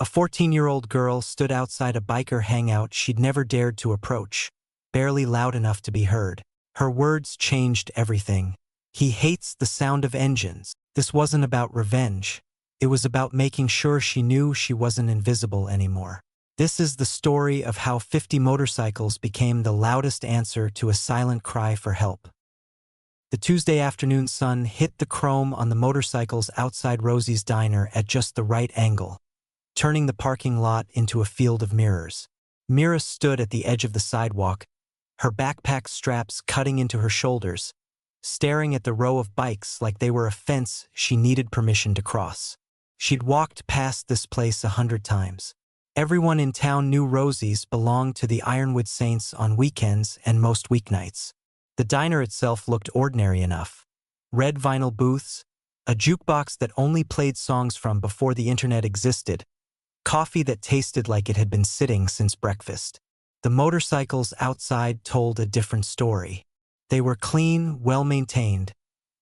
A 14-year-old girl stood outside a biker hangout she'd never dared to approach, barely loud enough to be heard. Her words changed everything. He hates the sound of engines. This wasn't about revenge. It was about making sure she knew she wasn't invisible anymore. This is the story of how 50 motorcycles became the loudest answer to a silent cry for help. The Tuesday afternoon sun hit the chrome on the motorcycles outside Rosie's diner at just the right angle, turning the parking lot into a field of mirrors. Mira stood at the edge of the sidewalk, her backpack straps cutting into her shoulders, staring at the row of bikes like they were a fence she needed permission to cross. She'd walked past this place 100 times. Everyone in town knew Rosie's belonged to the Ironwood Saints on weekends and most weeknights. The diner itself looked ordinary enough. Red vinyl booths, a jukebox that only played songs from before the internet existed, coffee that tasted like it had been sitting since breakfast. The motorcycles outside told a different story. They were clean, well-maintained,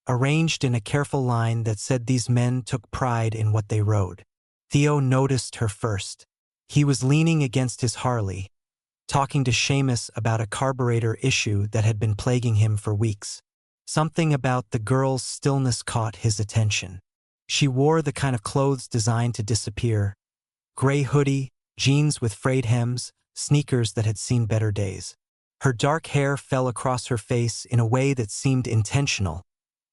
arranged in a careful line that said these men took pride in what they rode. Theo noticed her first. He was leaning against his Harley, talking to Seamus about a carburetor issue that had been plaguing him for weeks. Something about the girl's stillness caught his attention. She wore the kind of clothes designed to disappear: gray hoodie, jeans with frayed hems, sneakers that had seen better days. Her dark hair fell across her face in a way that seemed intentional,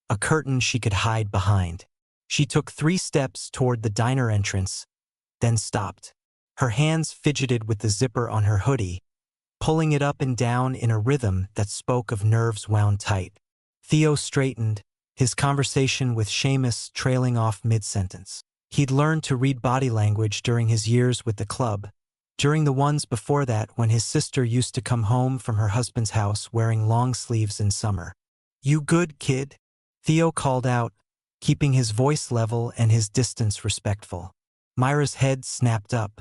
a curtain she could hide behind. She took 3 steps toward the diner entrance, then stopped. Her hands fidgeted with the zipper on her hoodie, pulling it up and down in a rhythm that spoke of nerves wound tight. Theo straightened, his conversation with Seamus trailing off mid-sentence. He'd learned to read body language during his years with the club, during the ones before that when his sister used to come home from her husband's house wearing long sleeves in summer. "You good, kid?" Theo called out, keeping his voice level and his distance respectful. Mira's head snapped up.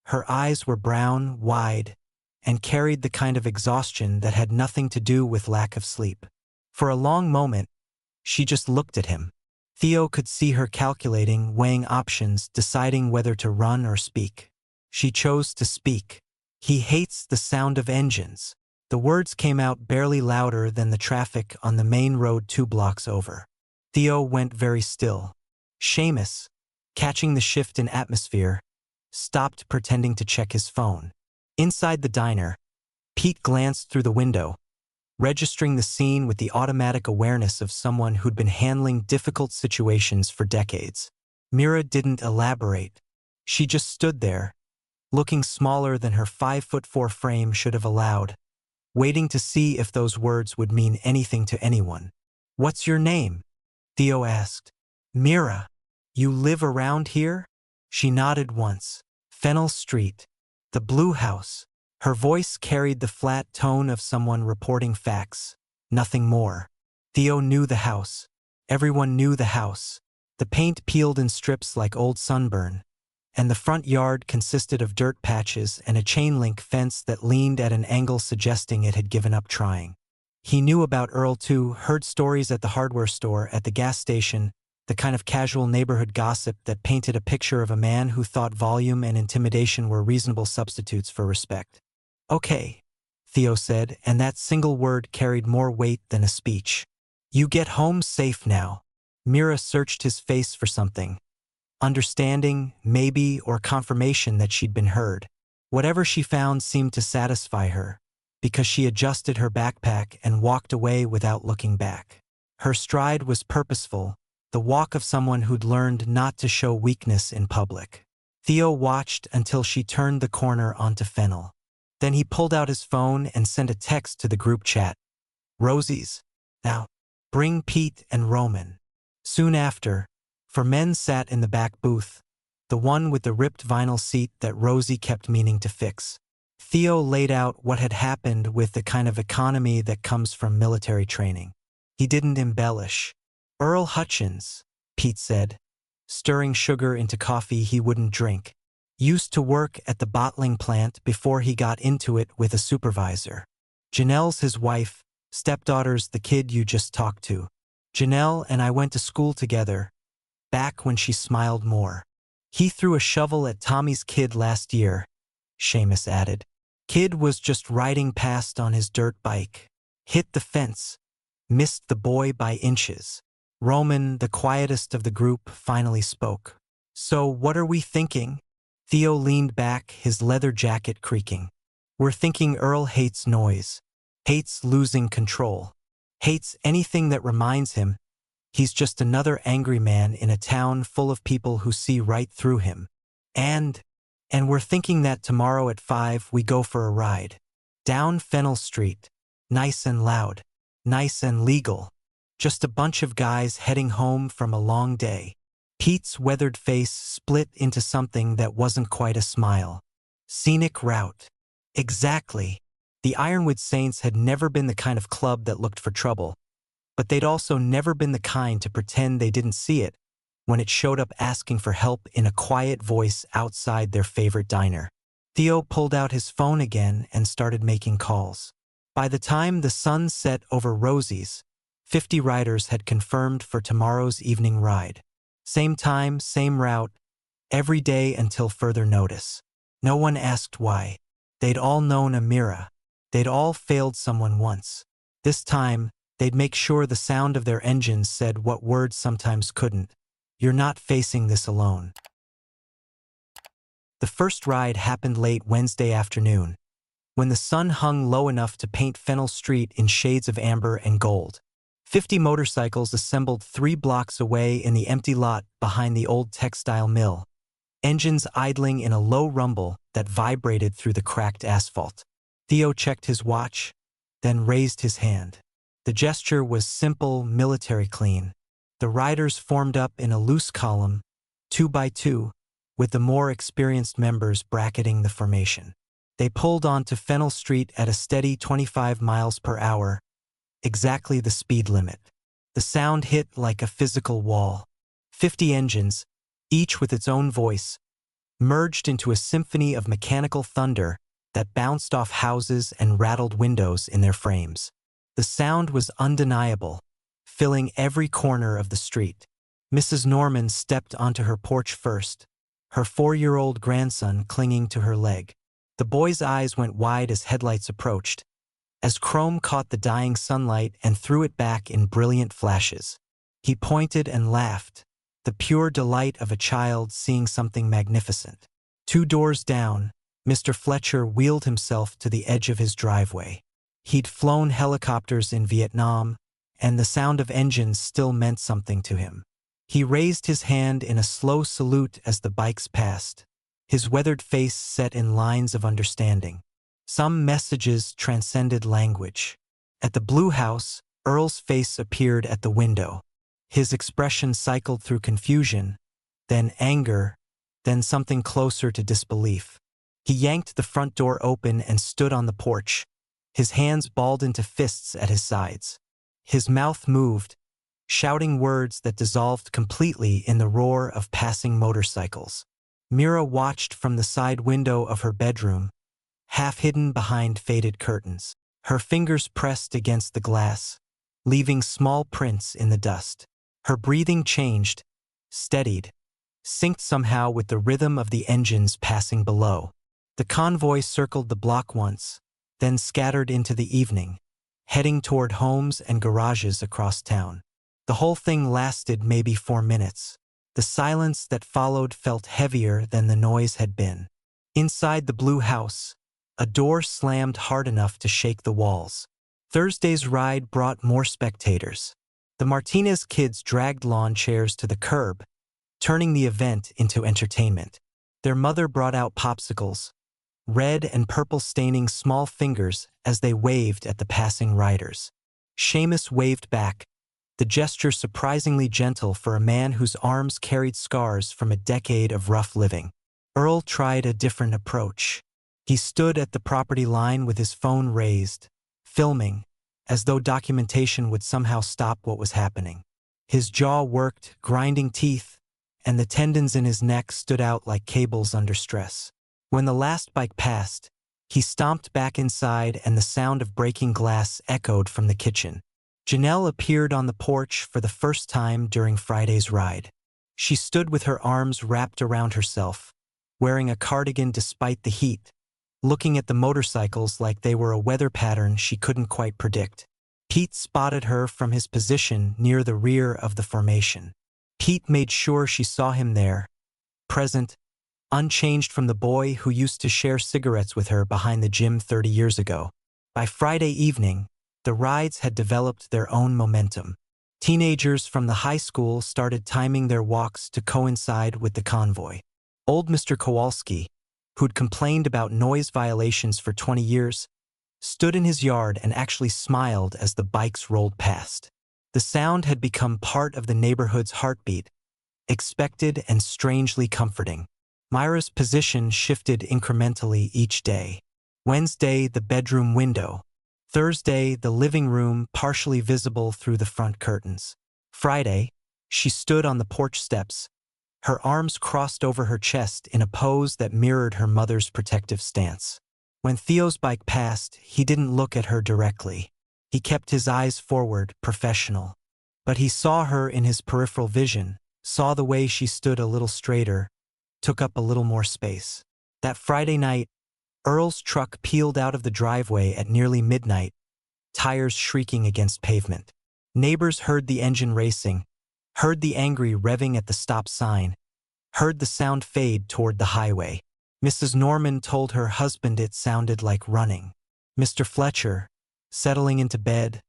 Her eyes were brown, wide, and carried the kind of exhaustion that had nothing to do with lack of sleep. For a long moment, she just looked at him. Theo could see her calculating, weighing options, deciding whether to run or speak. She chose to speak. "He hates the sound of engines." The words came out barely louder than the traffic on the main road 2 blocks over. Theo went very still. Seamus, catching the shift in atmosphere, stopped pretending to check his phone. Inside the diner, Pete glanced through the window, registering the scene with the automatic awareness of someone who'd been handling difficult situations for decades. Mira didn't elaborate. She just stood there, looking smaller than her 5'4" frame should have allowed, waiting to see if those words would mean anything to anyone. "What's your name?" Theo asked. "Mira. You live around here?" She nodded once. "Fennel Street. The Blue House." Her voice carried the flat tone of someone reporting facts, nothing more. Theo knew the house. Everyone knew the house. The paint peeled in strips like old sunburn, and the front yard consisted of dirt patches and a chain-link fence that leaned at an angle suggesting it had given up trying. He knew about Earl too, heard stories at the hardware store, at the gas station, the kind of casual neighborhood gossip that painted a picture of a man who thought volume and intimidation were reasonable substitutes for respect. "Okay," Theo said, and that single word carried more weight than a speech. "You get home safe now." Mira searched his face for something. Understanding, maybe, or confirmation that she'd been heard. Whatever she found seemed to satisfy her, because she adjusted her backpack and walked away without looking back. Her stride was purposeful, the walk of someone who'd learned not to show weakness in public. Theo watched until she turned the corner onto Fennel. Then he pulled out his phone and sent a text to the group chat. "Rosie's. Now, bring Pete and Roman." Soon after, 4 men sat in the back booth, the one with the ripped vinyl seat that Rosie kept meaning to fix. Theo laid out what had happened with the kind of economy that comes from military training. He didn't embellish. "Earl Hutchins," Pete said, stirring sugar into coffee he wouldn't drink. "Used to work at the bottling plant before he got into it with a supervisor. Janelle's his wife, stepdaughter's the kid you just talked to. Janelle and I went to school together, back when she smiled more." He threw a shovel at Tommy's kid last year, Seamus added. Kid was just riding past on his dirt bike. Hit the fence. Missed the boy by inches. Roman, the quietest of the group, finally spoke. So what are we thinking? Theo leaned back, his leather jacket creaking. We're thinking Earl hates noise. Hates losing control. Hates anything that reminds him he's just another angry man in a town full of people who see right through him. And we're thinking that tomorrow at 5 we go for a ride. Down Fennel Street. Nice and loud. Nice and legal. Just a bunch of guys heading home from a long day. Pete's weathered face split into something that wasn't quite a smile. Scenic route. Exactly. The Ironwood Saints had never been the kind of club that looked for trouble, but they'd also never been the kind to pretend they didn't see it when it showed up asking for help in a quiet voice outside their favorite diner. Theo pulled out his phone again and started making calls. By the time the sun set over Rosie's, 50 riders had confirmed for tomorrow's evening ride. Same time, same route, every day until further notice. No one asked why. They'd all known a Mira. They'd all failed someone once. This time, they'd make sure the sound of their engines said what words sometimes couldn't. You're not facing this alone. The first ride happened late Wednesday afternoon, when the sun hung low enough to paint Fennel Street in shades of amber and gold. 50 motorcycles assembled 3 blocks away in the empty lot behind the old textile mill, engines idling in a low rumble that vibrated through the cracked asphalt. Theo checked his watch, then raised his hand. The gesture was simple, military clean. The riders formed up in a loose column, 2 by 2, with the more experienced members bracketing the formation. They pulled onto Fennel Street at a steady 25 miles per hour, exactly the speed limit. The sound hit like a physical wall. 50 engines, each with its own voice, merged into a symphony of mechanical thunder that bounced off houses and rattled windows in their frames. The sound was undeniable, filling every corner of the street. Mrs. Norman stepped onto her porch first, her 4-year-old grandson clinging to her leg. The boy's eyes went wide as headlights approached, as chrome caught the dying sunlight and threw it back in brilliant flashes. He pointed and laughed, the pure delight of a child seeing something magnificent. 2 doors down, Mr. Fletcher wheeled himself to the edge of his driveway. He'd flown helicopters in Vietnam, and the sound of engines still meant something to him. He raised his hand in a slow salute as the bikes passed, his weathered face set in lines of understanding. Some messages transcended language. At the Blue House, Earl's face appeared at the window. His expression cycled through confusion, then anger, then something closer to disbelief. He yanked the front door open and stood on the porch, his hands balled into fists at his sides. His mouth moved, shouting words that dissolved completely in the roar of passing motorcycles. Mira watched from the side window of her bedroom, half hidden behind faded curtains. Her fingers pressed against the glass, leaving small prints in the dust. Her breathing changed, steadied, synced somehow with the rhythm of the engines passing below. The convoy circled the block once, then scattered into the evening, heading toward homes and garages across town. The whole thing lasted maybe 4 minutes. The silence that followed felt heavier than the noise had been. Inside the Blue House, a door slammed hard enough to shake the walls. Thursday's ride brought more spectators. The Martinez kids dragged lawn chairs to the curb, turning the event into entertainment. Their mother brought out popsicles, red and purple staining small fingers as they waved at the passing riders. Seamus waved back, the gesture surprisingly gentle for a man whose arms carried scars from a decade of rough living. Earl tried a different approach. He stood at the property line with his phone raised, filming, as though documentation would somehow stop what was happening. His jaw worked, grinding teeth, and the tendons in his neck stood out like cables under stress. When the last bike passed, he stomped back inside and the sound of breaking glass echoed from the kitchen. Janelle appeared on the porch for the first time during Friday's ride. She stood with her arms wrapped around herself, wearing a cardigan despite the heat, looking at the motorcycles like they were a weather pattern she couldn't quite predict. Pete spotted her from his position near the rear of the formation. Pete made sure she saw him there, present, unchanged from the boy who used to share cigarettes with her behind the gym 30 years ago. By Friday evening, the rides had developed their own momentum. Teenagers from the high school started timing their walks to coincide with the convoy. Old Mr. Kowalski, who'd complained about noise violations for 20 years, stood in his yard and actually smiled as the bikes rolled past. The sound had become part of the neighborhood's heartbeat, expected and strangely comforting. Mira's position shifted incrementally each day. Wednesday, the bedroom window. Thursday, the living room partially visible through the front curtains. Friday, she stood on the porch steps, her arms crossed over her chest in a pose that mirrored her mother's protective stance. When Theo's bike passed, he didn't look at her directly. He kept his eyes forward, professional. But he saw her in his peripheral vision, saw the way she stood a little straighter, took up a little more space. That Friday night, Earl's truck peeled out of the driveway at nearly midnight, tires shrieking against pavement. Neighbors heard the engine racing, heard the angry revving at the stop sign, heard the sound fade toward the highway. Mrs. Norman told her husband it sounded like running. Mr. Fletcher, settling into bed,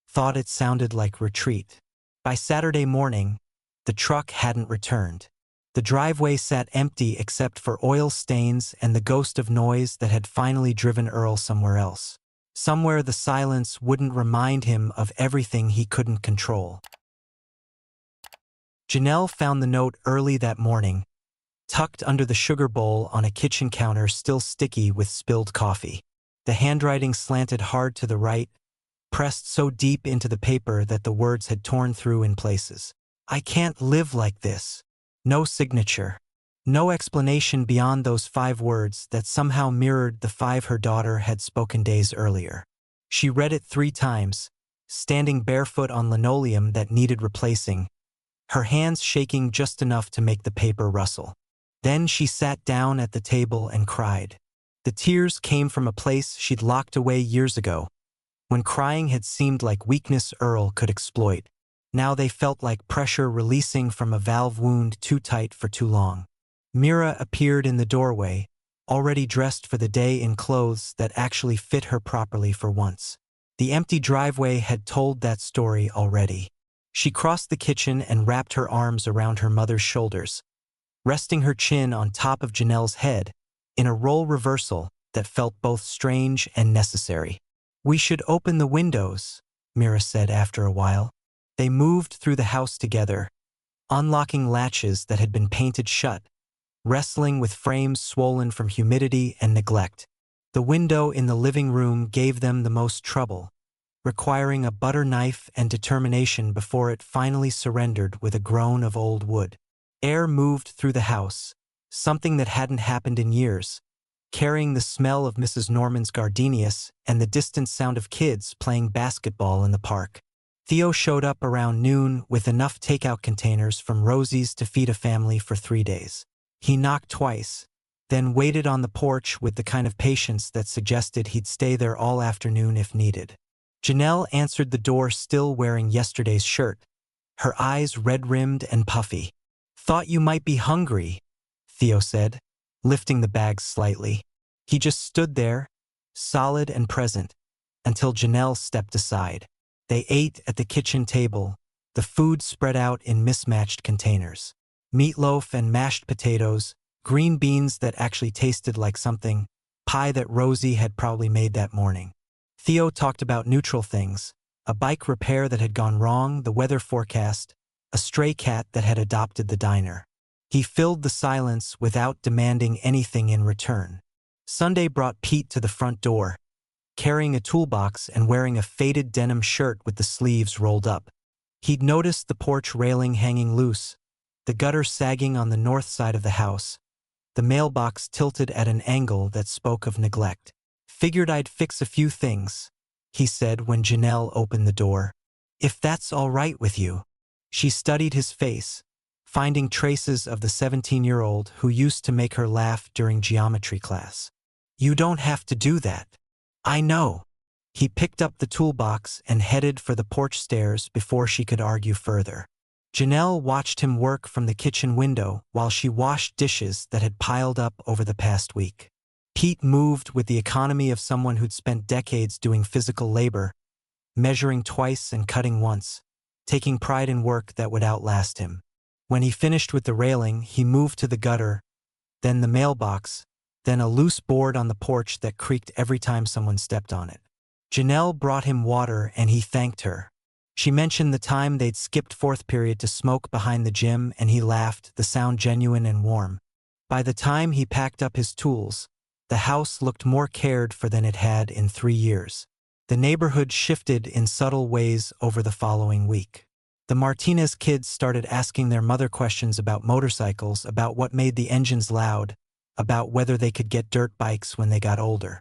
thought it sounded like retreat. By Saturday morning, the truck hadn't returned. The driveway sat empty except for oil stains and the ghost of noise that had finally driven Earl somewhere else. Somewhere the silence wouldn't remind him of everything he couldn't control. Janelle found the note early that morning, tucked under the sugar bowl on a kitchen counter still sticky with spilled coffee. The handwriting slanted hard to the right, pressed so deep into the paper that the words had torn through in places. I can't live like this. No signature. No explanation beyond those 5 words that somehow mirrored the 5 her daughter had spoken days earlier. She read it 3 times, standing barefoot on linoleum that needed replacing, her hands shaking just enough to make the paper rustle. Then she sat down at the table and cried. The tears came from a place she'd locked away years ago, when crying had seemed like weakness Earl could exploit. Now they felt like pressure releasing from a valve wound too tight for too long. Mira appeared in the doorway, already dressed for the day in clothes that actually fit her properly for once. The empty driveway had told that story already. She crossed the kitchen and wrapped her arms around her mother's shoulders, resting her chin on top of Janelle's head, in a role reversal that felt both strange and necessary. We should open the windows, Mira said after a while. They moved through the house together, unlocking latches that had been painted shut, wrestling with frames swollen from humidity and neglect. The window in the living room gave them the most trouble, requiring a butter knife and determination before it finally surrendered with a groan of old wood. Air moved through the house, something that hadn't happened in years, carrying the smell of Mrs. Norman's gardenias and the distant sound of kids playing basketball in the park. Theo showed up around noon with enough takeout containers from Rosie's to feed a family for 3 days. He knocked twice, then waited on the porch with the kind of patience that suggested he'd stay there all afternoon if needed. Janelle answered the door still wearing yesterday's shirt, her eyes red-rimmed and puffy. Thought you might be hungry, Theo said, lifting the bags slightly. He just stood there, solid and present, until Janelle stepped aside. They ate at the kitchen table, the food spread out in mismatched containers. Meatloaf and mashed potatoes, green beans that actually tasted like something, pie that Rosie had probably made that morning. Theo talked about neutral things, a bike repair that had gone wrong, the weather forecast, a stray cat that had adopted the diner. He filled the silence without demanding anything in return. Sunday brought Pete to the front door, carrying a toolbox and wearing a faded denim shirt with the sleeves rolled up. He'd noticed the porch railing hanging loose, the gutter sagging on the north side of the house, the mailbox tilted at an angle that spoke of neglect. Figured I'd fix a few things, he said when Janelle opened the door. If that's all right with you. She studied his face, finding traces of the 17-year-old who used to make her laugh during geometry class. "You don't have to do that." "I know." He picked up the toolbox and headed for the porch stairs before she could argue further. Janelle watched him work from the kitchen window while she washed dishes that had piled up over the past week. Pete moved with the economy of someone who'd spent decades doing physical labor, measuring twice and cutting once, taking pride in work that would outlast him. When he finished with the railing, he moved to the gutter, then the mailbox, then a loose board on the porch that creaked every time someone stepped on it. Janelle brought him water and he thanked her. She mentioned the time they'd skipped fourth period to smoke behind the gym and he laughed, the sound genuine and warm. By the time he packed up his tools, the house looked more cared for than it had in 3 years. The neighborhood shifted in subtle ways over the following week. The Martinez kids started asking their mother questions about motorcycles, about what made the engines loud, about whether they could get dirt bikes when they got older.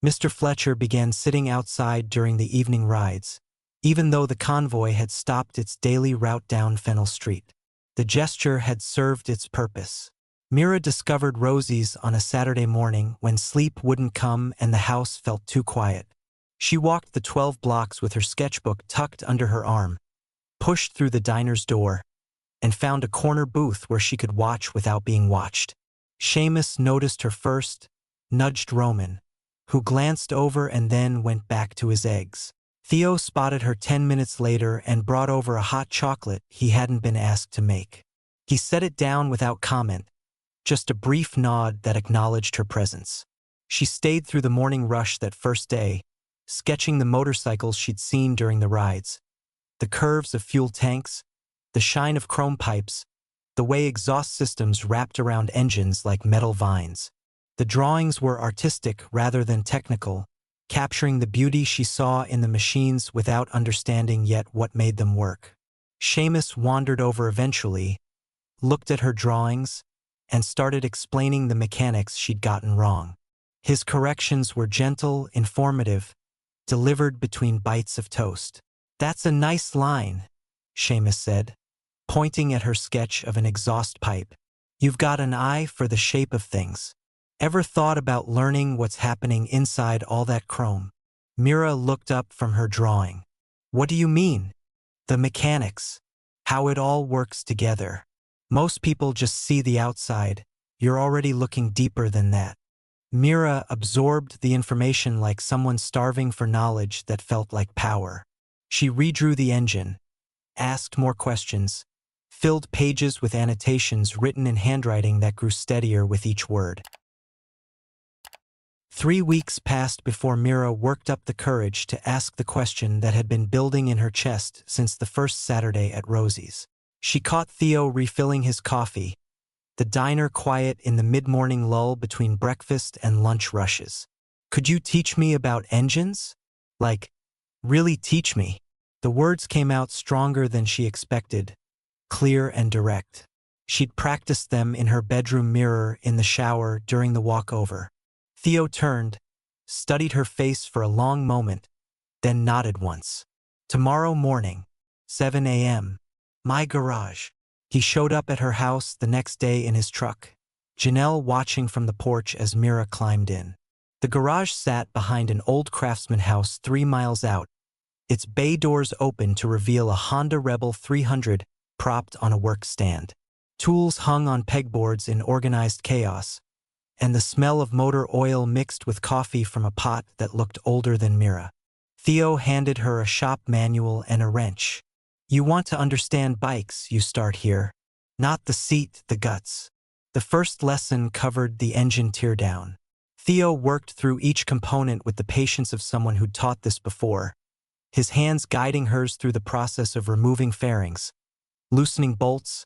Mr. Fletcher began sitting outside during the evening rides, even though the convoy had stopped its daily route down Fennel Street. The gesture had served its purpose. Mira discovered Rosie's on a Saturday morning when sleep wouldn't come and the house felt too quiet. She walked the 12 blocks with her sketchbook tucked under her arm, pushed through the diner's door, and found a corner booth where she could watch without being watched. Seamus noticed her first, nudged Roman, who glanced over and then went back to his eggs. Theo spotted her 10 minutes later and brought over a hot chocolate he hadn't been asked to make. He set it down without comment, just a brief nod that acknowledged her presence. She stayed through the morning rush that first day, sketching the motorcycles she'd seen during the rides. The curves of fuel tanks, the shine of chrome pipes, the way exhaust systems wrapped around engines like metal vines. The drawings were artistic rather than technical, capturing the beauty she saw in the machines without understanding yet what made them work. Seamus wandered over eventually, looked at her drawings, and started explaining the mechanics she'd gotten wrong. His corrections were gentle, informative, delivered between bites of toast. "That's a nice line," Seamus said, pointing at her sketch of an exhaust pipe. "You've got an eye for the shape of things. Ever thought about learning what's happening inside all that chrome?" Mira looked up from her drawing. "What do you mean?" "The mechanics. How it all works together. Most people just see the outside. You're already looking deeper than that." Mira absorbed the information like someone starving for knowledge that felt like power. She redrew the engine, asked more questions, filled pages with annotations written in handwriting that grew steadier with each word. 3 weeks passed before Mira worked up the courage to ask the question that had been building in her chest since the first Saturday at Rosie's. She caught Theo refilling his coffee, the diner quiet in the mid-morning lull between breakfast and lunch rushes. "Could you teach me about engines? Like, really teach me?" The words came out stronger than she expected, clear and direct. She'd practiced them in her bedroom mirror, in the shower, during the walk over. Theo turned, studied her face for a long moment, then nodded once. "Tomorrow morning, 7 a.m., my garage." He showed up at her house the next day in his truck, Janelle watching from the porch as Mira climbed in. The garage sat behind an old craftsman house 3 miles out, its bay doors open to reveal a Honda Rebel 300 propped on a work stand. Tools hung on pegboards in organized chaos, and the smell of motor oil mixed with coffee from a pot that looked older than Mira. Theo handed her a shop manual and a wrench. "You want to understand bikes, you start here. Not the seat, the guts." The first lesson covered the engine teardown. Theo worked through each component with the patience of someone who'd taught this before, his hands guiding hers through the process of removing fairings, loosening bolts,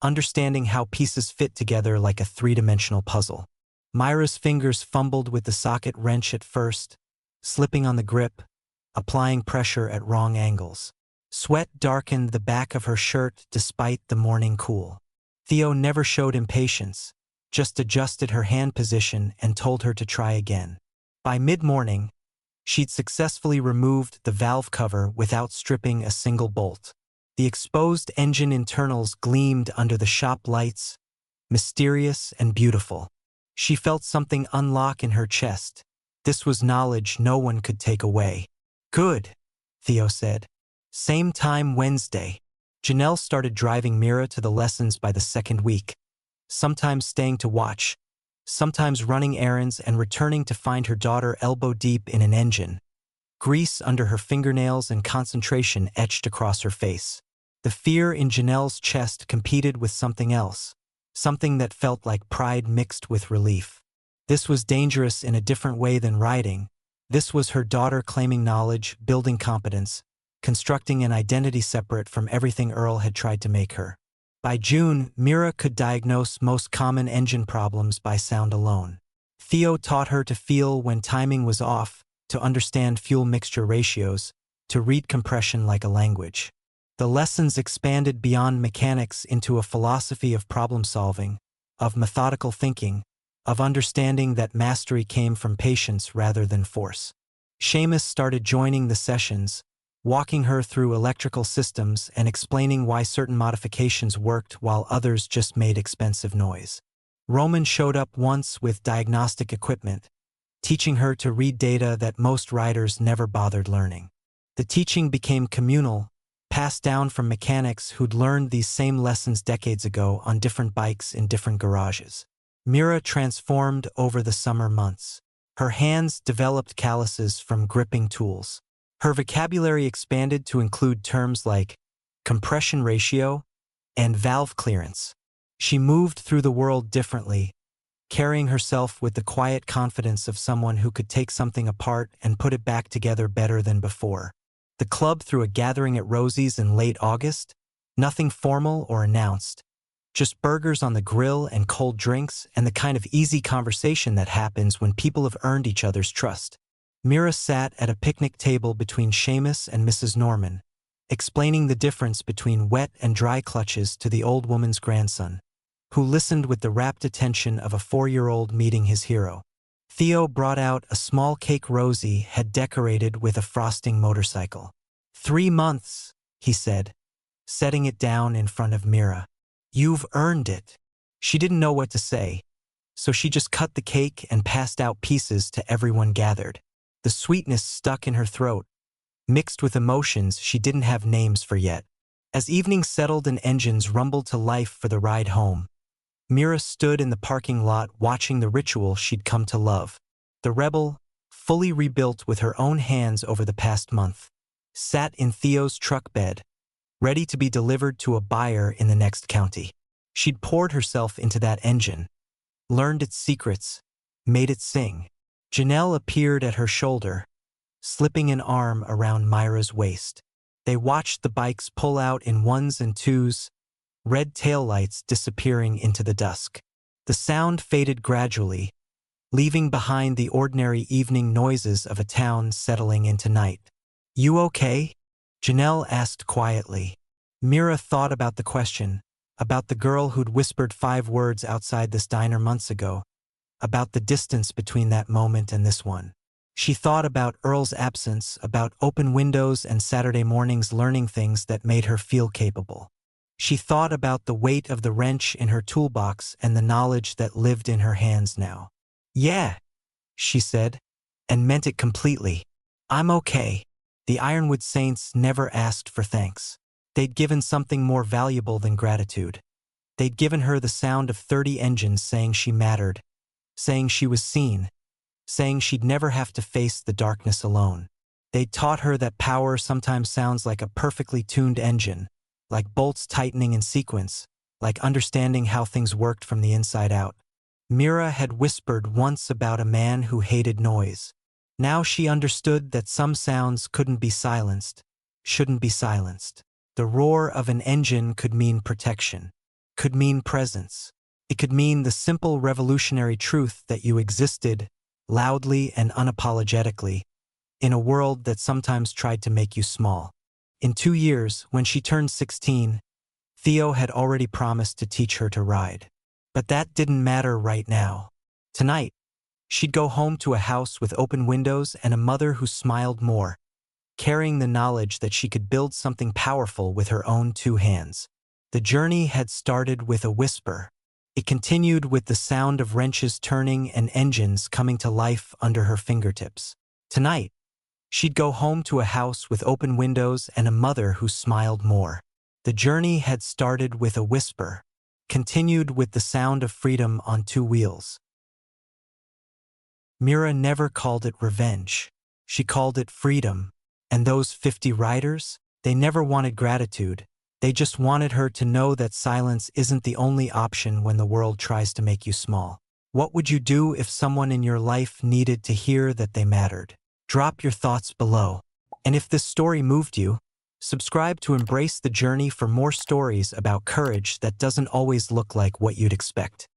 understanding how pieces fit together like a 3-dimensional puzzle. Mira's fingers fumbled with the socket wrench at first, slipping on the grip, applying pressure at wrong angles. Sweat darkened the back of her shirt despite the morning cool. Theo never showed impatience, just adjusted her hand position and told her to try again. By mid-morning, she'd successfully removed the valve cover without stripping a single bolt. The exposed engine internals gleamed under the shop lights, mysterious and beautiful. She felt something unlock in her chest. This was knowledge no one could take away. Good, Theo said. Same time Wednesday. Janelle started driving Mira to the lessons by the second week, sometimes staying to watch, sometimes running errands and returning to find her daughter elbow-deep in an engine, grease under her fingernails and concentration etched across her face. The fear in Janelle's chest competed with something else, something that felt like pride mixed with relief. This was dangerous in a different way than riding. This was her daughter claiming knowledge, building competence, constructing an identity separate from everything Earl had tried to make her. By June, Mira could diagnose most common engine problems by sound alone. Theo taught her to feel when timing was off, to understand fuel mixture ratios, to read compression like a language. The lessons expanded beyond mechanics into a philosophy of problem-solving, of methodical thinking, of understanding that mastery came from patience rather than force. Seamus started joining the sessions, walking her through electrical systems and explaining why certain modifications worked while others just made expensive noise. Roman showed up once with diagnostic equipment, teaching her to read data that most riders never bothered learning. The teaching became communal, passed down from mechanics who'd learned these same lessons decades ago on different bikes in different garages. Mira transformed over the summer months. Her hands developed calluses from gripping tools. Her vocabulary expanded to include terms like compression ratio and valve clearance. She moved through the world differently, carrying herself with the quiet confidence of someone who could take something apart and put it back together better than before. The club threw a gathering at Rosie's in late August, nothing formal or announced, just burgers on the grill and cold drinks and the kind of easy conversation that happens when people have earned each other's trust. Mira sat at a picnic table between Seamus and Mrs. Norman, explaining the difference between wet and dry clutches to the old woman's grandson, who listened with the rapt attention of a 4-year-old meeting his hero. Theo brought out a small cake Rosie had decorated with a frosting motorcycle. 3 months, he said, setting it down in front of Mira. You've earned it. She didn't know what to say, so she just cut the cake and passed out pieces to everyone gathered. The sweetness stuck in her throat, mixed with emotions she didn't have names for yet. As evening settled and engines rumbled to life for the ride home, Mira stood in the parking lot watching the ritual she'd come to love. The Rebel, fully rebuilt with her own hands over the past month, sat in Theo's truck bed, ready to be delivered to a buyer in the next county. She'd poured herself into that engine, learned its secrets, made it sing. Janelle appeared at her shoulder, slipping an arm around Myra's waist. They watched the bikes pull out in ones and twos, red taillights disappearing into the dusk. The sound faded gradually, leaving behind the ordinary evening noises of a town settling into night. You okay? Janelle asked quietly. Mira thought about the question, about the girl who'd whispered 5 words outside this diner months ago, about the distance between that moment and this one. She thought about Earl's absence, about open windows and Saturday mornings learning things that made her feel capable. She thought about the weight of the wrench in her toolbox and the knowledge that lived in her hands now. Yeah, she said, and meant it completely. I'm okay. The Ironwood Saints never asked for thanks. They'd given something more valuable than gratitude. They'd given her the sound of 30 engines saying she mattered, saying she was seen, saying she'd never have to face the darkness alone. They'd taught her that power sometimes sounds like a perfectly tuned engine, like bolts tightening in sequence, like understanding how things worked from the inside out. Mira had whispered once about a man who hated noise. Now she understood that some sounds couldn't be silenced, shouldn't be silenced. The roar of an engine could mean protection, could mean presence. It could mean the simple revolutionary truth that you existed, loudly and unapologetically, in a world that sometimes tried to make you small. In 2 years, when she turned 16, Theo had already promised to teach her to ride. But that didn't matter right now. Tonight, she'd go home to a house with open windows and a mother who smiled more, carrying the knowledge that she could build something powerful with her own two hands. The journey had started with a whisper. It continued with the sound of wrenches turning and engines coming to life under her fingertips. Tonight, she'd go home to a house with open windows and a mother who smiled more. The journey had started with a whisper, continued with the sound of freedom on two wheels. Mira never called it revenge. She called it freedom. And those 50 riders, they never wanted gratitude. They just wanted her to know that silence isn't the only option when the world tries to make you small. What would you do if someone in your life needed to hear that they mattered? Drop your thoughts below. And if this story moved you, subscribe to Embrace the Journey for more stories about courage that doesn't always look like what you'd expect.